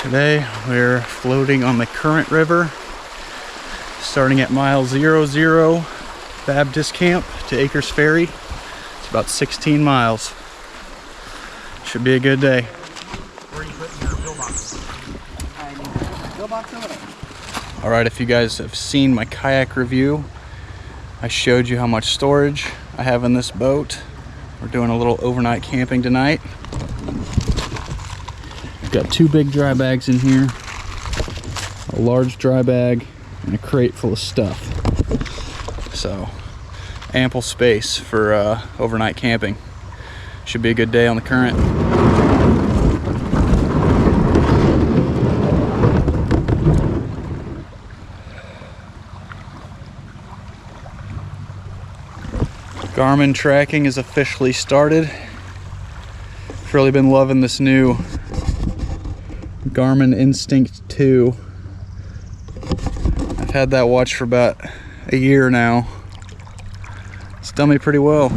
Today we're floating on the Current River, starting at mile 00 Baptist Camp to Akers Ferry. It's about 16 miles. Should be a good day. Where are you putting your pillbox? I need a pillbox over there. All right, if you guys have seen my kayak review, I showed you how much storage I have in this boat. We're doing a little overnight camping tonight. I've got 2 big dry bags in here, a large dry bag, and a crate full of stuff. So, ample space for overnight camping. Should be a good day on the Current. Garmin tracking is officially started. I've really been loving this new Garmin Instinct 2. I've had that watch for about a year now. It's done me pretty well.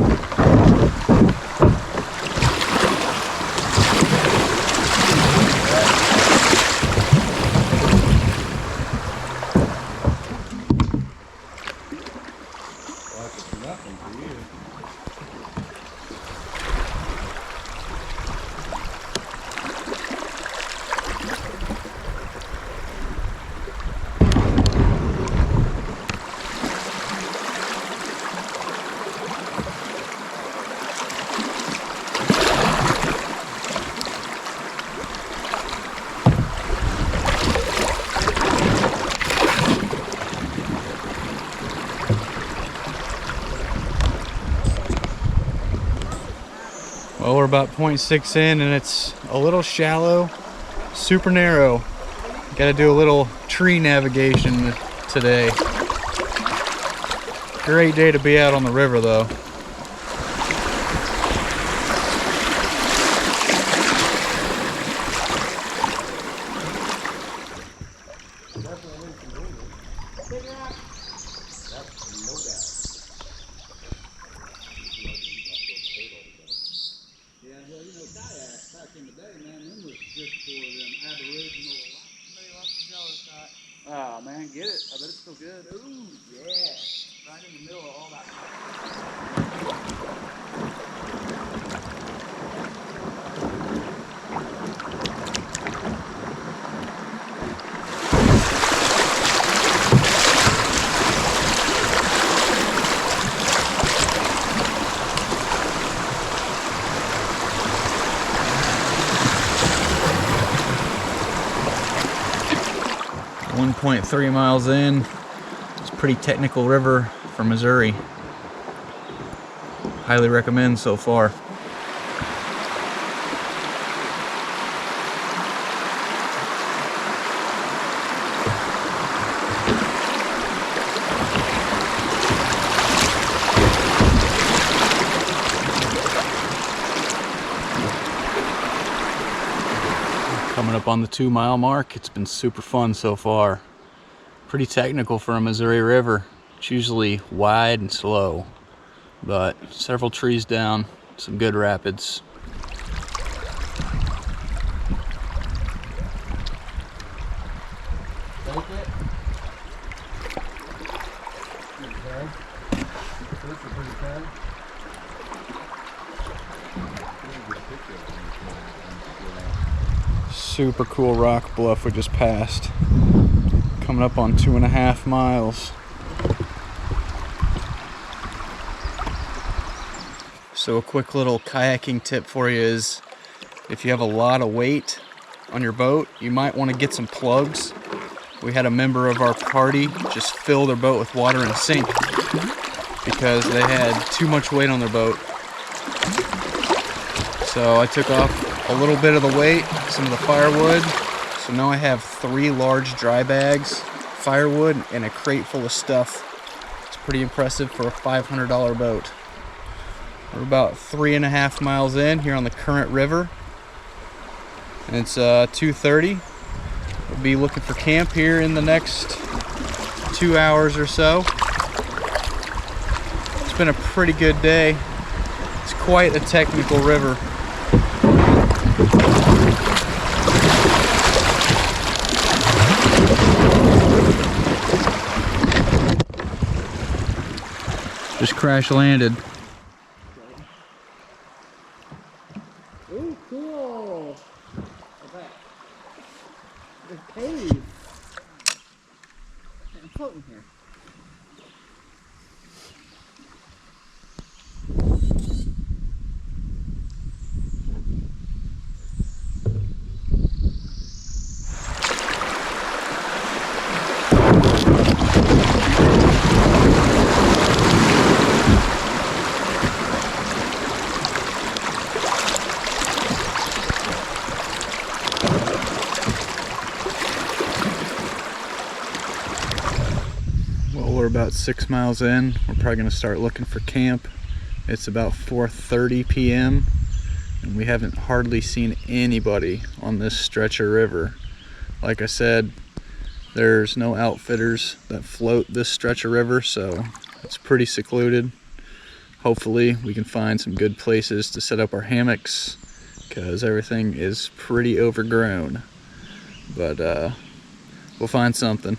Well, we're about 0.6 in and it's a little shallow, super narrow. Got to do a little tree navigation today. Great day to be out on the river though. Oh man, get it. I bet it's still good. Ooh, yeah. Right in the middle of all that. 1.3 miles in. It's a pretty technical river for Missouri. Highly recommend so far. Coming up on the 2-mile mark. It's been super fun so far. Pretty technical for a Missouri river. It's usually wide and slow, but several trees down, some good rapids. Take it. Okay. Those are pretty good. Super cool rock bluff we just passed. Coming up on 2.5 miles. So a quick little kayaking tip for you is if you have a lot of weight on your boat, you might want to get some plugs. We had a member of our party just fill their boat with water and sink because they had too much weight on their boat. So I took off a little bit of the weight, some of the firewood. So now I have 3 large dry bags, firewood, and a crate full of stuff. It's pretty impressive for a $500 boat. We're about 3.5 miles in here on the Current River. And it's 2:30. We'll be looking for camp here in the next 2 hours or so. It's been a pretty good day. It's quite a technical river. just crash landed. Ooh, cool. What's that? There's a cave. I'm floating here. Well, we're about 6 miles in. We're probably gonna start looking for camp. It's about 4:30 p.m. and we haven't hardly seen anybody on this stretch of river. Like I said, there's no outfitters that float this stretch of river, so it's pretty secluded. Hopefully we can find some good places to set up our hammocks because everything is pretty overgrown. But we'll find something.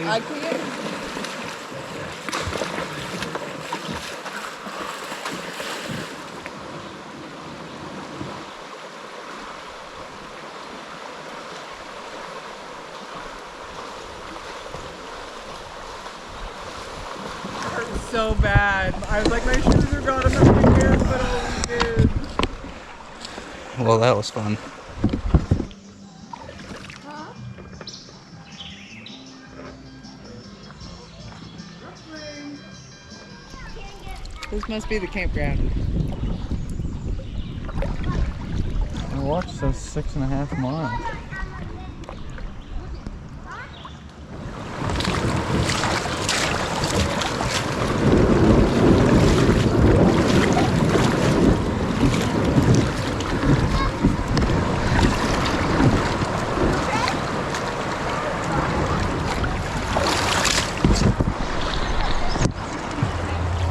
I can't. So bad. I was like, my shoes are gone, I'm not gonna get but oh, dude. Well, that was fun. Huh? This must be the campground. My watch says 6.5 miles.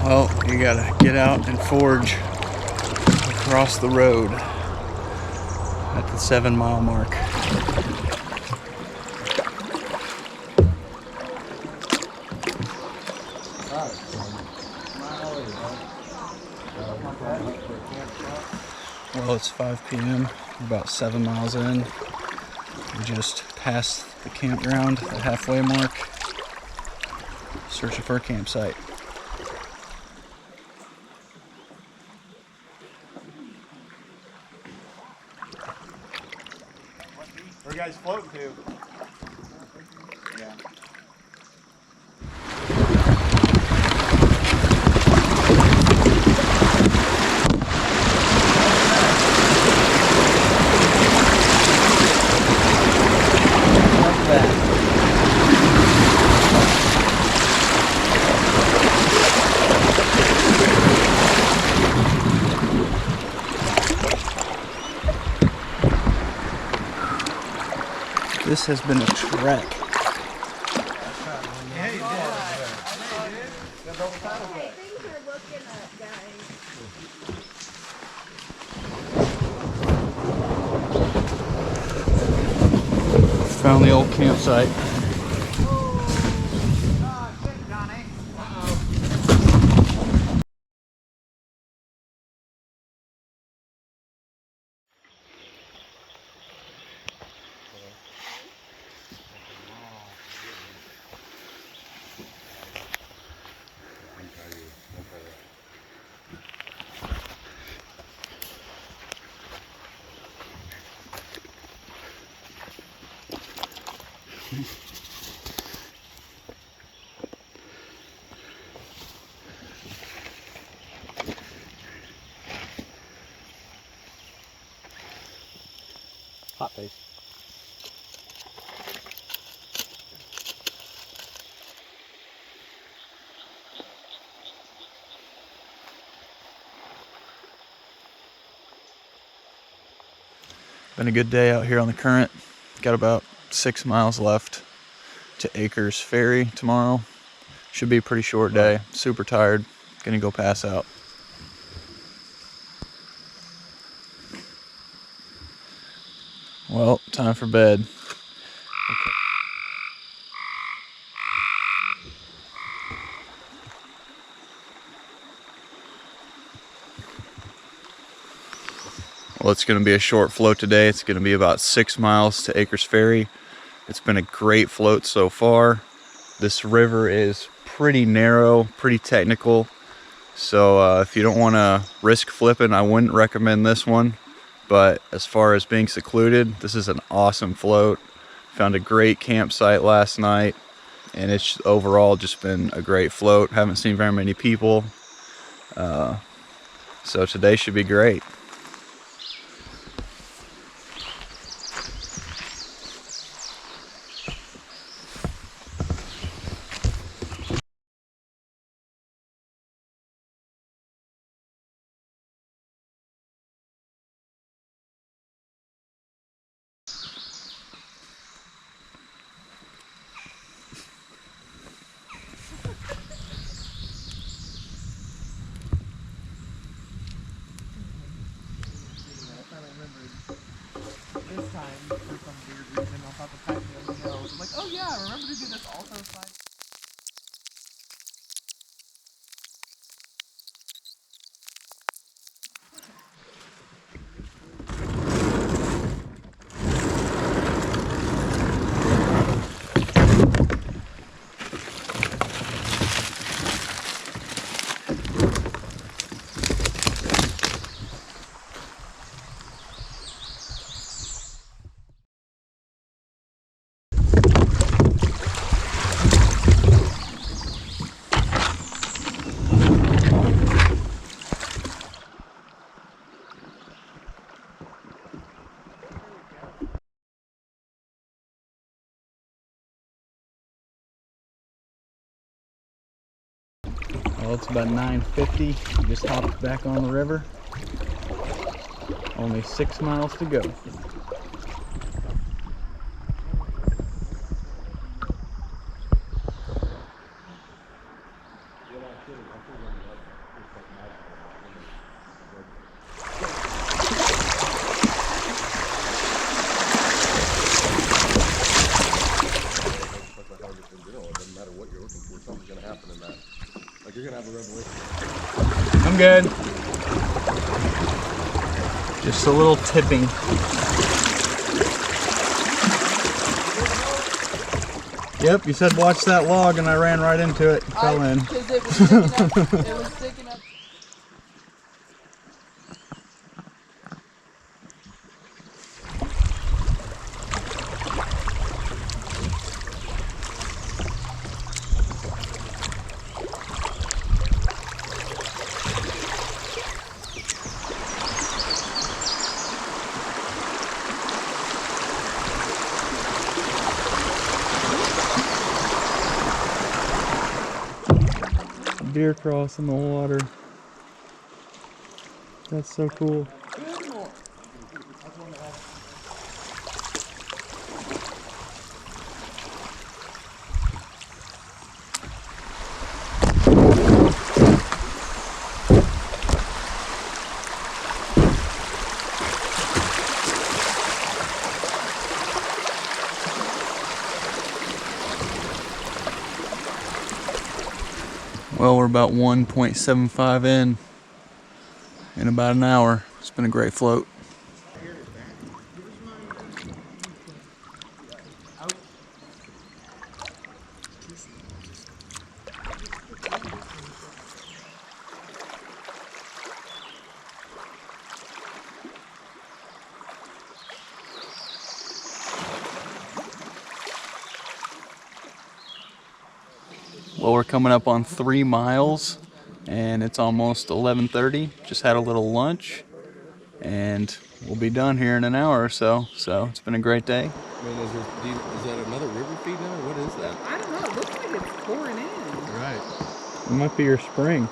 Well, you gotta get out and forge across the road at the 7-mile mark. Well, it's 5 p.m. We're about 7 miles in. We just passed the campground, the halfway mark, searching for a campsite. Where are you guys floating to? Yeah. What's that? This has been a trek. Yeah, you did. Things are looking up, guys. Found the old campsite. Hot face. Been a good day out here on the current. Got about 6 miles left to Akers Ferry tomorrow. Should be a pretty short day. Super tired. Gonna go pass out. Well, time for bed. Well, it's going to be a short float today. It's going to be about 6 miles to Akers Ferry. It's been a great float so far. This river is pretty narrow, pretty technical. So if you don't want to risk flipping, I wouldn't recommend this one. But as far as being secluded, this is an awesome float. Found a great campsite last night, and it's overall just been a great float. Haven't seen very many people. So today should be great. This time, for some weird reason, I thought the pack was on the hill. I was like, oh yeah, remember to do this also slide. Well, it's about 9:50. Just hopped back on the river. Only 6 miles to go. I'm good. Just a little tipping. Yep, you said watch that log and I ran right into it and fell in. Because it was sticking up. It was sticking up. Deer crossing the water. That's so cool. Well, we're about 1.75 in about an hour. It's been a great float. Well, we're coming up on 3 miles and it's almost 11:30. Just had a little lunch and we'll be done here in an hour or so. So it's been a great day. I mean, is that another river feed now? What is that? I don't know. It looks like it's pouring in. Right. It might be your spring.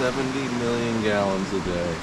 $70 million gallons a day.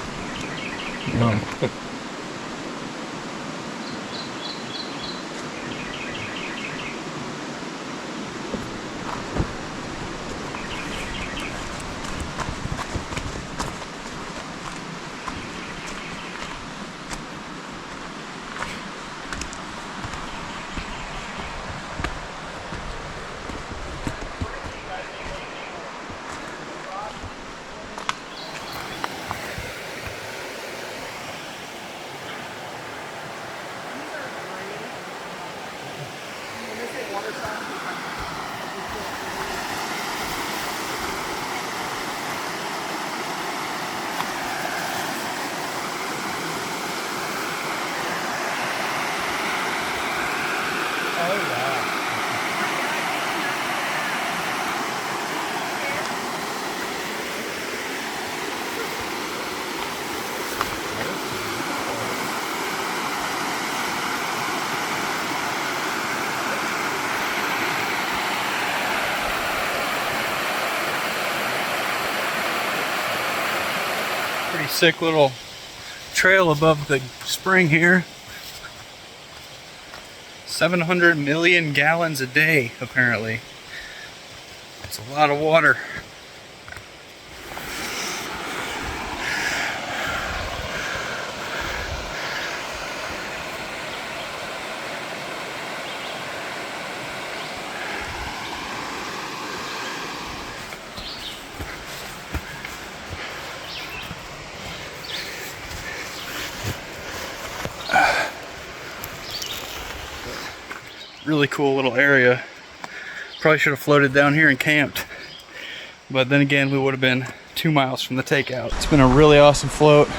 Pretty sick little trail above the spring here. 700 million gallons a day, apparently. It's a lot of water. Really cool little area. Probably should have floated down here and camped, but then again we would have been 2 miles from the takeout. It's been a really awesome float.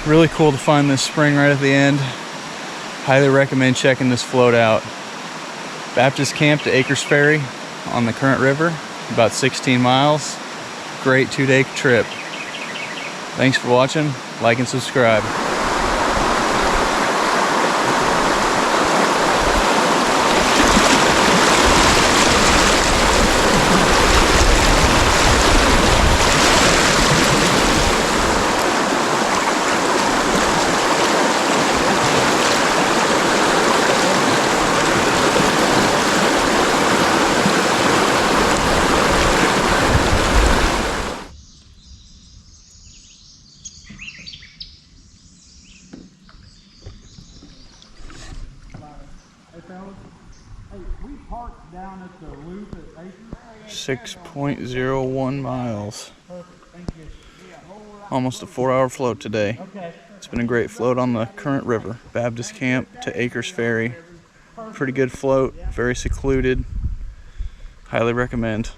Really cool to find this spring right at the end. Highly recommend checking this float out. Baptist Camp to Akers Ferry on the Current River, about 16 miles. Great 2-day trip. Thanks for watching. Like and subscribe. Hey, we parked down at the loop at Akers. 6.01 miles. Perfect, thank you. Almost a 4-hour float today. Okay. It's been a great float on the Current River. Baptist Camp to Akers Ferry. Pretty good float, very secluded. Highly recommend.